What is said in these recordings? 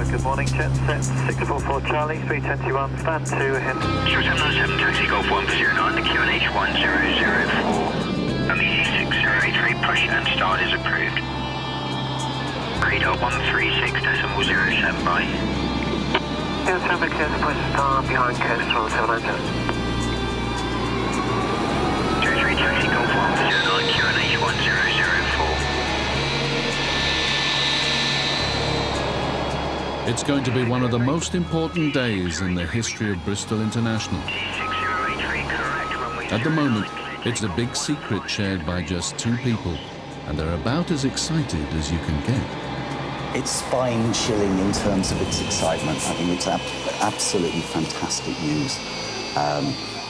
Good morning, jet set 644 Charlie, 321, stand 2 ahead. 797 taxi Golf 109, the QNH 1004. Amelia 6083, push and start is approved. Radar 136.07 by. Yes, have a kiss, push start behind coast from 790. 23 taxi Golf 109, QNH 1004. It's going to be one of the most important days in the history of Bristol International. At the moment, it's a big secret shared by just 2 people, and they're about as excited as you can get. It's spine-chilling in terms of its excitement. I think it's absolutely fantastic news.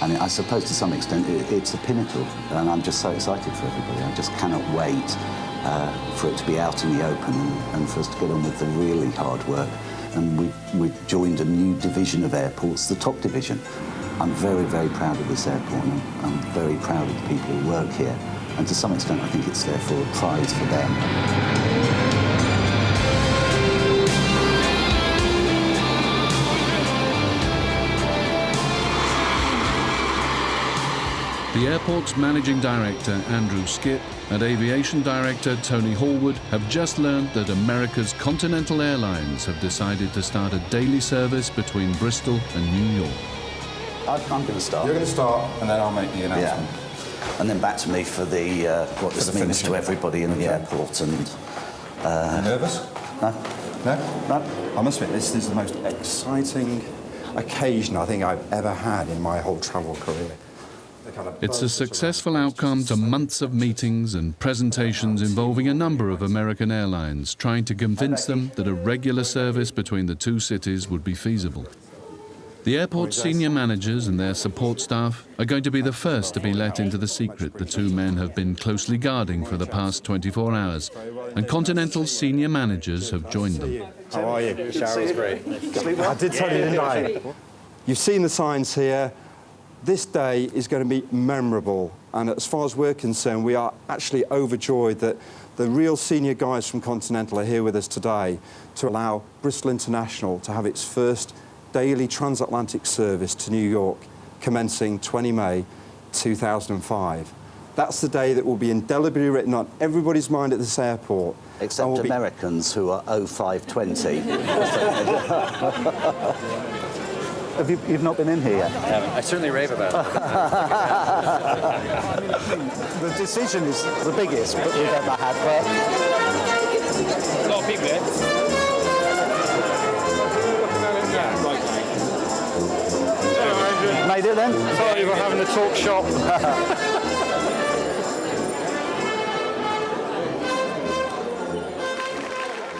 And I suppose to some extent it's a pinnacle, and I'm just so excited for everybody. I just cannot wait for it to be out in the open and for us to get on with the really hard work. And we've joined a new division of airports, the top division. I'm very, very proud of this airport, and I'm very proud of the people who work here. And to some extent, I think it's therefore a prize for them. The airport's managing director, Andrew Skipp, and aviation director, Tony Hallwood, have just learned that America's Continental Airlines have decided to start a daily service between Bristol and New York. I'm going to start. You're going to start, and then I'll make the announcement. Yeah. And then back to me for the what this means to everybody in the airport. And you nervous? No. No? No. I must admit, this is the most exciting occasion I think I've ever had in my whole travel career. It's a successful outcome to months of meetings and presentations involving a number of American airlines, trying to convince them that a regular service between the 2 cities would be feasible. The airport's senior managers and their support staff are going to be the first to be let into the secret the 2 men have been closely guarding for the past 24 hours, and Continental's senior managers have joined them. How are you? Cheryl's great. I did tell you, didn't I? You've seen the signs here. This day is going to be memorable, and as far as we're concerned, we are actually overjoyed that the real senior guys from Continental are here with us today to allow Bristol International to have its first daily transatlantic service to New York, commencing 20 May 2005. That's the day that will be indelibly written on everybody's mind at this airport. Except Americans who are 0520. You've not been in here yet? I certainly rave about it. The decision is the biggest that we've ever had. But A lot of people here. made it then? Sorry, we're having a talk shop.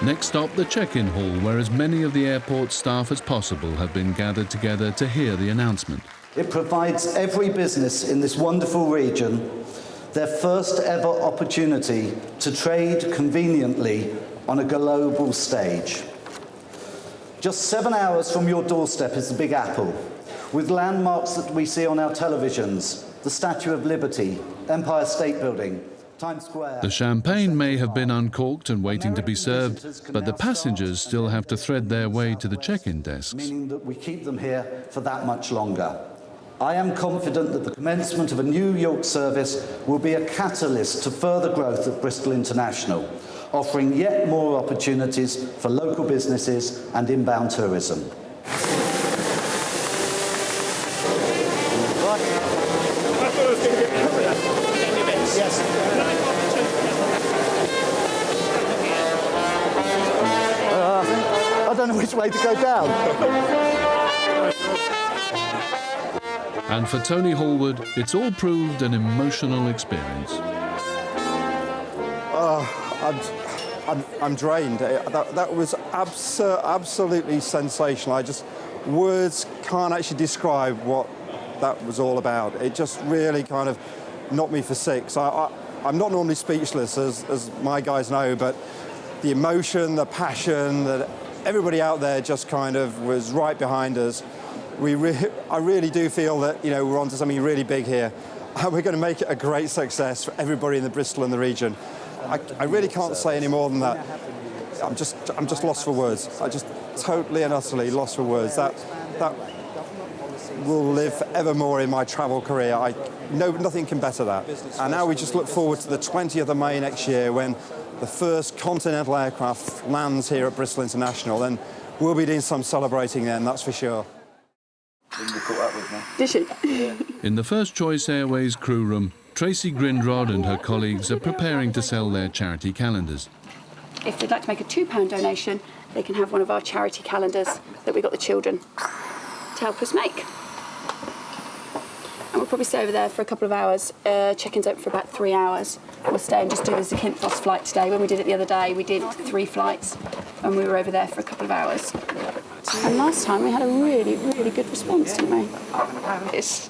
Next stop, the check-in hall, where as many of the airport staff as possible have been gathered together to hear the announcement. It provides every business in this wonderful region their first ever opportunity to trade conveniently on a global stage. Just 7 hours from your doorstep is the Big Apple, with landmarks that we see on our televisions, the Statue of Liberty, Empire State Building, Times Square. The champagne may have been uncorked and waiting to be served, but the passengers still have to thread their way to the check-in desks. Meaning that we keep them here for that much longer. I am confident that the commencement of a New York service will be a catalyst to further growth at Bristol International, offering yet more opportunities for local businesses and inbound tourism. I don't know which way to go down. And for Tony Hallwood, it's all proved an emotional experience. I'm drained. That was absolutely sensational. Words can't actually describe what that was all about. It just really kind of knocked me for six. I'm not normally speechless, as my guys know, but the emotion, the passion, that everybody out there just kind of was right behind us. I really do feel that, we're onto something really big here. We're going to make it a great success for everybody in the Bristol and the region. I really can't say any more than that. I'm just lost for words. totally and utterly lost for words. That will live evermore in my travel career. Nothing can better that. And now we just look forward to the 20th of May next year when the first Continental aircraft lands here at Bristol International, and we'll be doing some celebrating then, that's for sure. Did she? In the first Choice Airways crew room, Tracy Grindrod and her colleagues are preparing to sell their charity calendars. If they'd like to make a £2 donation, they can have one of our charity calendars that we got the children to help us make. And we'll probably stay over there for a couple of hours. Check-in's open for about 3 hours. We'll stay and just do the Zakynthos flight today. When we did it the other day, we did 3 flights and we were over there for a couple of hours. And last time we had a really, really good response, didn't we? It's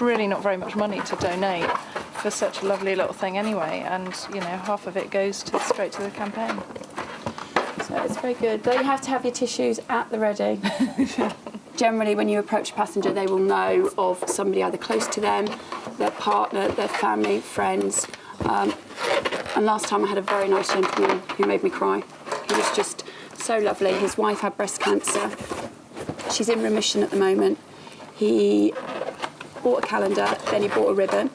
really not very much money to donate for such a lovely little thing anyway, and half of it goes straight to the campaign. So it's very good. Though you have to have your tissues at the ready. Generally, when you approach a passenger, they will know of somebody either close to them, their partner, their family, friends. And last time I had a very nice gentleman who made me cry. He was just so lovely. His wife had breast cancer. She's in remission at the moment. He bought a calendar, then he bought a ribbon,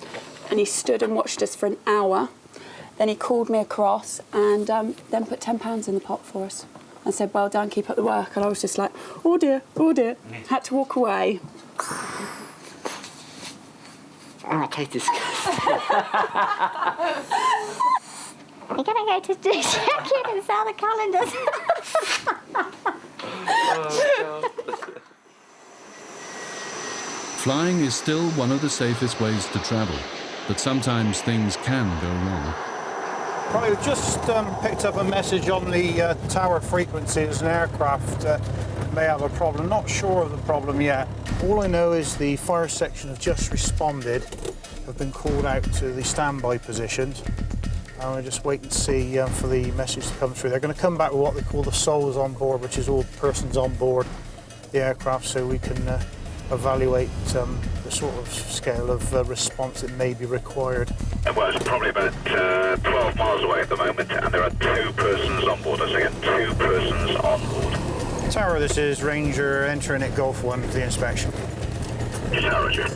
and he stood and watched us for an hour. Then he called me across and then put £10 in the pot for us and said, well done, keep up the work. And I was just like, oh dear, had to walk away. Oh, it tastes disgusting. We're going to go to do check-in and sell the calendars. Flying is still one of the safest ways to travel, but sometimes things can go wrong. Right, we've just picked up a message on the tower frequencies. An aircraft may have a problem. Not sure of the problem yet. All I know is the fire section have just responded, have been called out to the standby positions. And we're just waiting to see for the message to come through. They're going to come back with what they call the souls on board, which is all persons on board the aircraft, so we can evaluate the sort of scale of response that may be required. Well, it's probably about 12 miles away at the moment, and there are 2 persons on board. I say again, 2 persons on board. Tower, this is Ranger entering at Golf 1 for the inspection. Roger.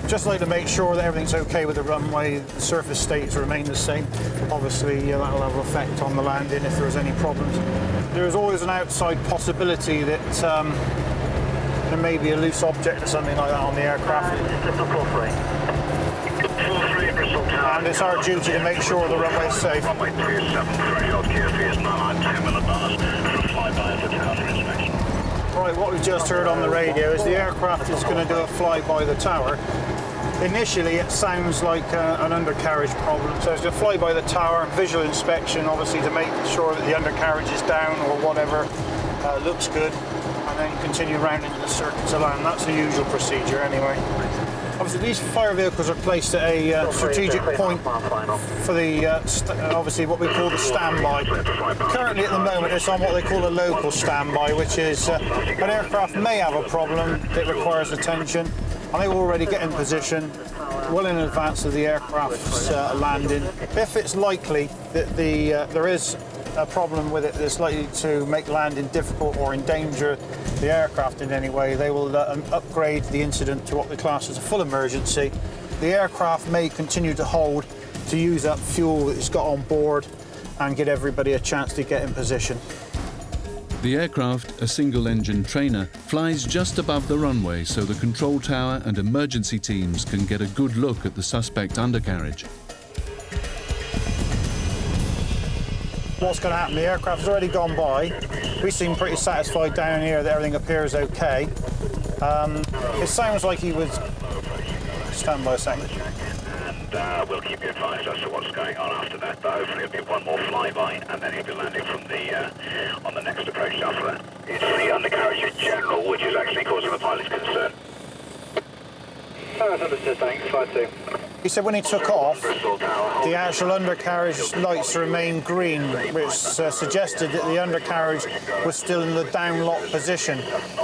Just like to make sure that everything's okay with the runway, the surface states remain the same. Obviously, that'll have an effect on the landing if there's any problems. There is always an outside possibility that there may be a loose object or something like that on the aircraft. And it's our duty to make sure the runway is safe. Runway 27, threshold QFE is 992 millibars for a flyby of the tower for inspection. Right, what we've just heard on the radio is the aircraft is going to do a flyby the tower. Initially, it sounds like an undercarriage problem. So it's a flyby the tower, visual inspection, obviously, to make sure that the undercarriage is down or whatever looks good, and then continue round into the circuit to land. That's the usual procedure anyway. Obviously, these fire vehicles are placed at a strategic point for the, obviously, what we call the standby. Currently, at the moment, it's on what they call a local standby, which is an aircraft may have a problem that requires attention, and they will already get in position well in advance of the aircraft's landing. If it's likely that there is a problem with it that's likely to make landing difficult or endanger the aircraft in any way, they will upgrade the incident to what they class as a full emergency. The aircraft may continue to hold to use up fuel that it's got on board and get everybody a chance to get in position. The aircraft, a single-engine trainer, flies just above the runway so the control tower and emergency teams can get a good look at the suspect undercarriage. What's going to happen? The aircraft has already gone by. We seem pretty satisfied down here that everything appears okay. It sounds like he was... Stand by a second. And we'll keep you advised as to what's going on after that, but hopefully it'll be one more flyby, and then he'll be landing from the on the next approach after that. It's the undercarriage in general which is actually causing the pilot's concern. Understood, thanks. 5-2. He said when he took off, the actual undercarriage lights remained green, which suggested that the undercarriage was still in the down lock position.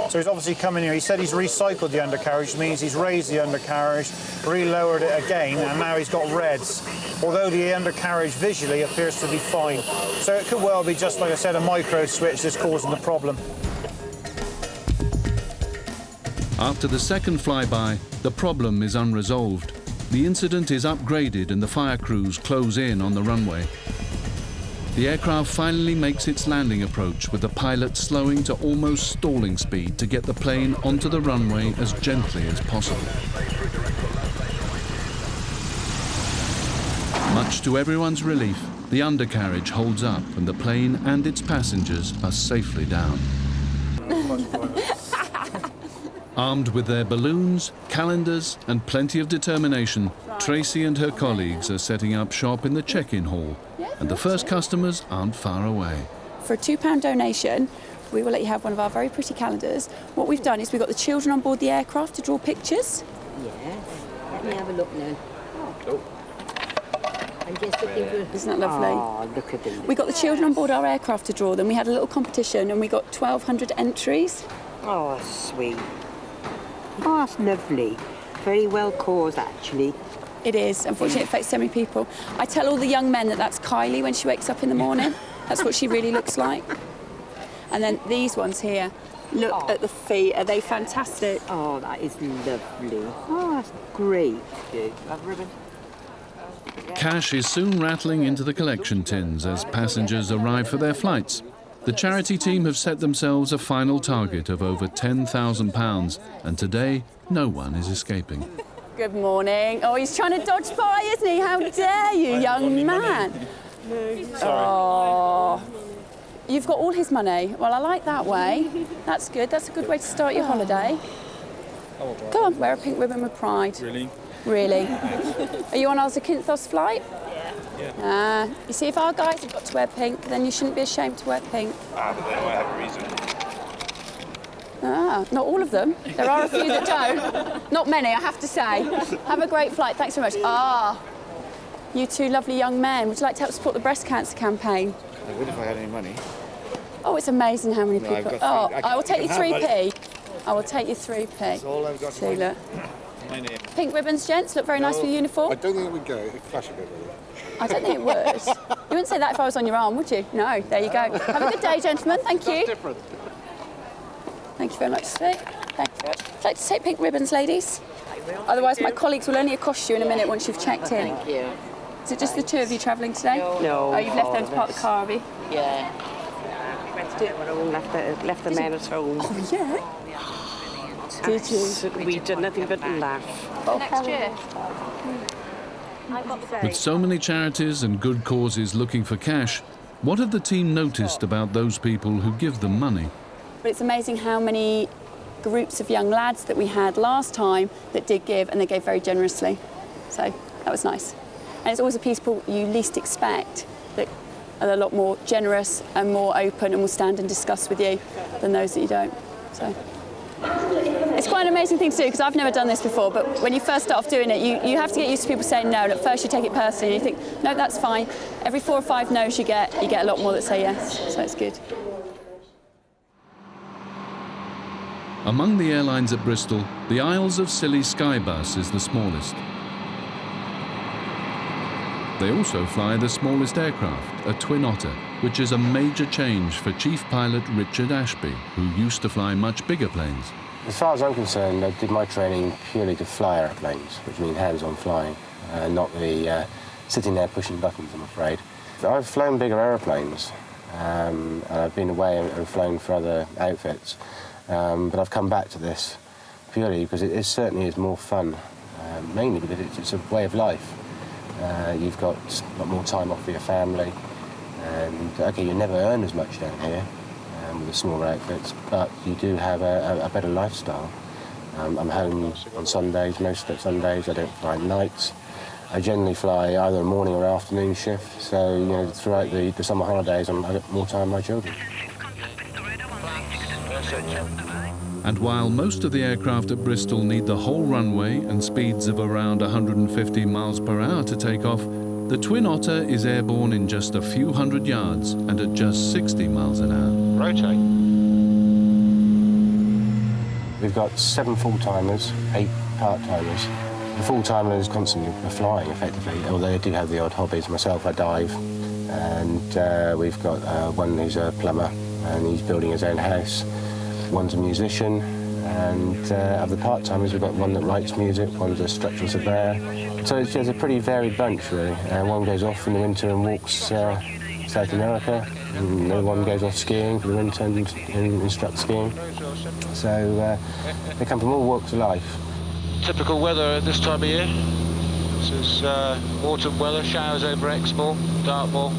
So he's obviously coming here. He said he's recycled the undercarriage, means he's raised the undercarriage, re-lowered it again, and now he's got reds. Although the undercarriage visually appears to be fine. So it could well be just, like I said, a micro switch that's causing the problem. After the second flyby, the problem is unresolved. The incident is upgraded and the fire crews close in on the runway. The aircraft finally makes its landing approach with the pilot slowing to almost stalling speed to get the plane onto the runway as gently as possible. Much to everyone's relief, the undercarriage holds up and the plane and its passengers are safely down. Armed with their balloons, calendars and plenty of determination, Tracy and her colleagues are setting up shop in the check-in hall, and the first customers aren't far away. For a £2 donation, we will let you have one of our very pretty calendars. What we've done is we've got the children on board the aircraft to draw pictures. Yeah, let me have a look now. Oh. I'm just looking for... Isn't that lovely? Oh, look at them. We got the children on board our aircraft to draw them. We had a little competition and we got 1,200 entries. Oh, sweet. Oh, that's lovely. Very well caused, actually. It is. Unfortunately, it affects so many people. I tell all the young men that that's Kylie when she wakes up in the morning. That's what she really looks like. And then these ones here. Look at the feet. Are they fantastic? Oh, that is lovely. Oh, that's great. Have a ribbon? Cash is soon rattling into the collection tins as passengers arrive for their flights. The charity team have set themselves a final target of over £10,000, and today no one is escaping. Good morning. Oh, he's trying to dodge by, isn't he? How dare you, young man? Oh, you've got all his money. Well, I like that way. That's good. That's a good way to start your holiday. Go on, wear a pink ribbon with pride. Really? Really? Are you on our Zakynthos flight? Yeah. You see, if our guys have got to wear pink, then you shouldn't be ashamed to wear pink. But they might have a reason. Not all of them. There are a few that don't. Not many, I have to say. Have a great flight. Thanks very much. You two lovely young men. Would you like to help support the breast cancer campaign? I would if I had any money. Oh, it's amazing how many people... I've got three. I will take you 3p. I will take you 3p. That's all I've got. See, look. Pink ribbons, gents. Look very nice with the uniform. I don't think it would go. It'd flash a bit, really. I don't think it would. You wouldn't say that if I was on your arm, would you? No, there you go. Have a good day, gentlemen. Thank you. That's different. Thank you very much, Sweet. Thank you very much. Would you like to take pink ribbons, ladies? Otherwise, my colleagues will only accost you in a minute once you've checked in. Thank you. Is it just the two of you travelling today? No. Oh, you've left them to park the car, have you? Yeah. Left the men at home. Oh, yeah? Did you? We did nothing but laugh. Next year. With so many charities and good causes looking for cash, what have the team noticed about those people who give them money? But it's amazing how many groups of young lads that we had last time that did give, and they gave very generously. So that was nice. And it's always the people you least expect that are a lot more generous and more open and will stand and discuss with you than those that you don't. So it's quite an amazing thing to do, because I've never done this before, but when you first start off doing it, you have to get used to people saying no. And at first you take it personally, and you think, no, that's fine. Every 4 or 5 no's you get a lot more that say yes, so it's good. Among the airlines at Bristol, the Isles of Scilly Skybus is the smallest. They also fly the smallest aircraft, a Twin Otter, which is a major change for Chief Pilot Richard Ashby, who used to fly much bigger planes. As far as I'm concerned, I did my training purely to fly airplanes, which means hands-on flying, not the sitting there pushing buttons, I'm afraid. I've flown bigger airplanes, and I've been away and flown for other outfits, but I've come back to this purely because it certainly is more fun, mainly because it's a way of life. You've got a lot more time off for your family, and okay, you never earn as much down here with the smaller outfits, but you do have a better lifestyle. I'm home on Sundays, most Sundays. I don't fly nights. I generally fly either a morning or afternoon shift, so you know, throughout the summer holidays, I get more time with my children. And while most of the aircraft at Bristol need the whole runway and speeds of around 150 miles per hour to take off, the Twin Otter is airborne in just a few hundred yards and at just 60 miles an hour. Rotate. We've got 7 full-timers, 8 part-timers. The full-timers constantly are flying, effectively, although I do have the odd hobbies. Myself, I dive, and we've got one who's a plumber, and he's building his own house. One's a musician, and of the part-timers, we've got one that writes music, one's a structural surveyor. So it's a pretty varied bunch, really. One goes off in the winter and walks South America, and another one goes off skiing for the winter and instructs skiing. So they come from all walks of life. Typical weather at this time of year. This is autumn weather, showers over Exmoor, Dartmoor,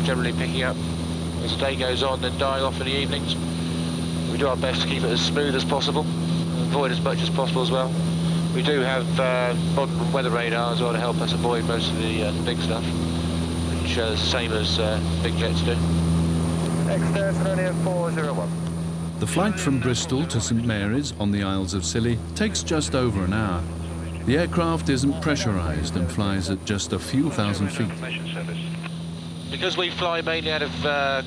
generally picking up as the day goes on, then dying off in the evenings. We do our best to keep it as smooth as possible, avoid as much as possible as well. We do have modern weather radar as well to help us avoid most of the big stuff, which is the same as big jets do. Exter 401. The flight from Bristol to St Mary's on the Isles of Scilly takes just over an hour. The aircraft isn't pressurised and flies at just a few thousand feet. Because we fly mainly out of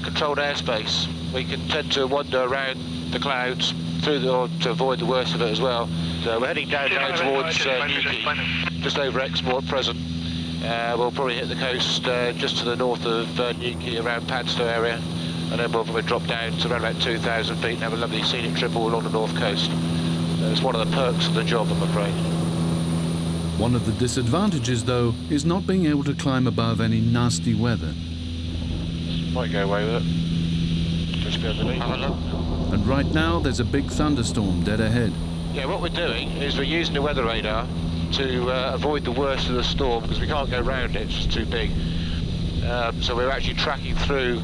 controlled airspace, we can tend to wander around the clouds or to avoid the worst of it as well. So we're heading down now towards Newquay, just over Exmoor at present. We'll probably hit the coast just to the north of Newquay, around Padstow area, and then we'll probably drop down to around about 2,000 feet and have a lovely scenic trip all along the north coast. It's one of the perks of the job, I'm afraid. One of the disadvantages, though, is not being able to climb above any nasty weather. Might go away with it. Just be underneath. And right now, there's a big thunderstorm dead ahead. Yeah, what we're doing is we're using the weather radar to avoid the worst of the storm, because we can't go round it, it's just too big. So we're actually tracking through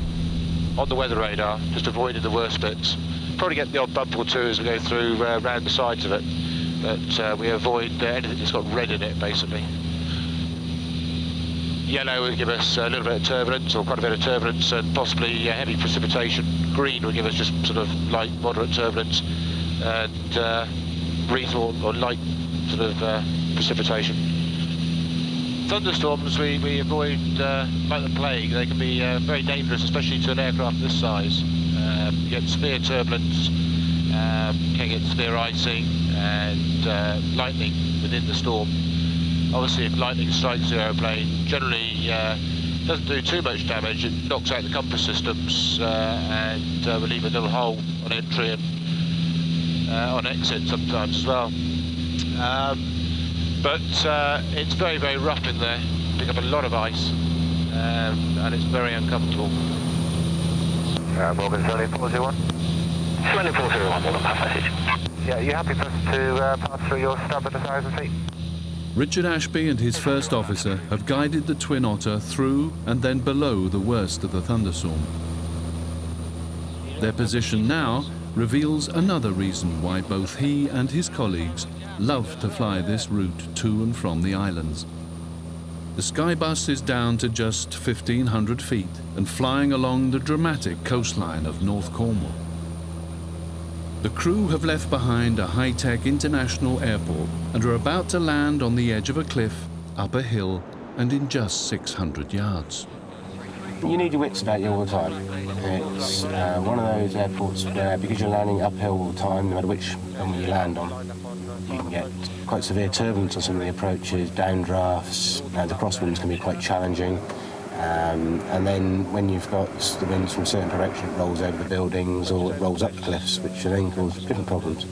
on the weather radar, just avoiding the worst bits. Probably get the odd bump or two as we go through round the sides of it, but we avoid anything that's got red in it, basically. Yellow would give us a little bit of turbulence, or quite a bit of turbulence, and possibly heavy precipitation. Green would give us just sort of light, moderate turbulence, and reasonable or light sort of precipitation. Thunderstorms we avoid like the plague. They can be very dangerous, especially to an aircraft this size. You get severe turbulence, can get severe icing, and lightning within the storm. Obviously, if lightning strikes the aeroplane, generally doesn't do too much damage. It knocks out the compass systems and will leave a little hole on entry and on exit sometimes as well. But it's very, very rough in there. Pick up a lot of ice, and it's very uncomfortable. Morgan Sterling 401. Sterling 401, on that message. Yeah, are you happy for us to pass through your stub at 1,000 feet? Richard Ashby and his first officer have guided the Twin Otter through and then below the worst of the thunderstorm. Their position now reveals another reason why both he and his colleagues love to fly this route to and from the islands. The Skybus is down to just 1,500 feet and flying along the dramatic coastline of North Cornwall. The crew have left behind a high-tech international airport and are about to land on the edge of a cliff, up a hill, and in just 600 yards. You need your wits about you all the time. It's one of those airports where, because you're landing uphill all the time, no matter which runway you land on, you can get quite severe turbulence on some of the approaches, downdrafts, and the crosswinds can be quite challenging. And then when you've got the winds from a certain direction, it rolls over the buildings or it rolls up the cliffs, which then cause different problems.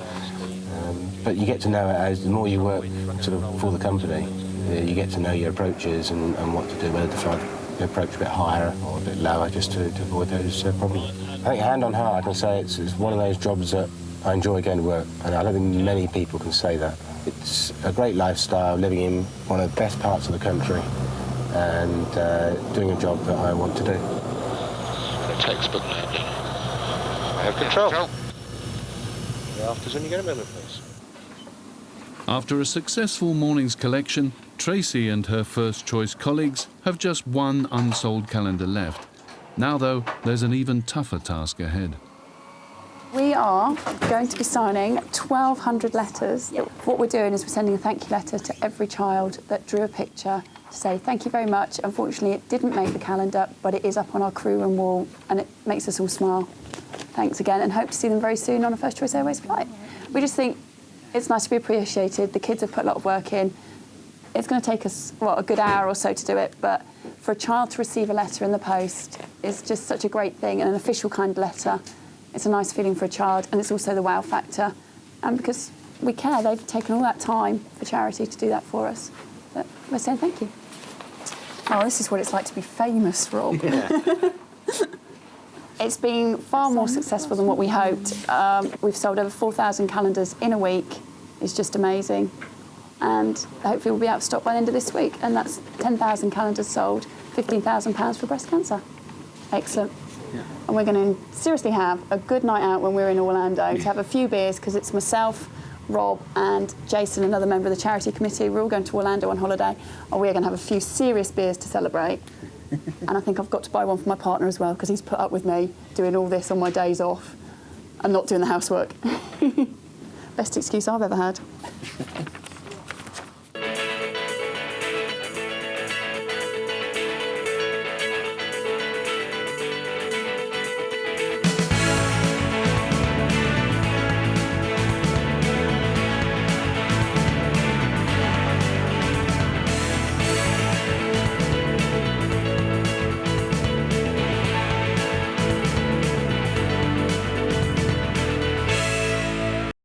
But you get to know it as the more you work sort of for the company, you get to know your approaches and what to do, whether to fly the approach a bit higher or a bit lower, just to avoid those problems. I think hand on heart, I can say it's one of those jobs that I enjoy going to work, and I don't think many people can say that. It's a great lifestyle, living in one of the best parts of the country, and doing a job that I want to do. A textbook landing. I have control. After's when you get a minute, please. After a successful morning's collection, Tracy and her first choice colleagues have just one unsold calendar left. Now, though, there's an even tougher task ahead. We are going to be signing 1,200 letters. What we're doing is we're sending a thank you letter to every child that drew a picture to say thank you very much. Unfortunately, it didn't make the calendar, but it is up on our crew room wall and it makes us all smile. Thanks again, and hope to see them very soon on a First Choice Airways flight. We just think it's nice to be appreciated. The kids have put a lot of work in. It's going to take us, a good hour or so to do it, but for a child to receive a letter in the post is just such a great thing, and an official kind of letter. It's a nice feeling for a child, and it's also the wow factor. And because we care, they've taken all that time for charity to do that for us. But we're saying thank you. Oh, this is what it's like to be famous, Rob. Yeah. It's been far more successful than what we hoped. We've sold over 4,000 calendars in a week. It's just amazing. And hopefully we'll be out of stock by the end of this week. And that's 10,000 calendars sold, £15,000 for breast cancer. Excellent. Yeah. And we're going to seriously have a good night out when we're in Orlando to have a few beers, because it's myself, Rob and Jason, another member of the charity committee. We're all going to Orlando on holiday, and we're going to have a few serious beers to celebrate. And I think I've got to buy one for my partner as well, because he's put up with me doing all this on my days off and not doing the housework. Best excuse I've ever had.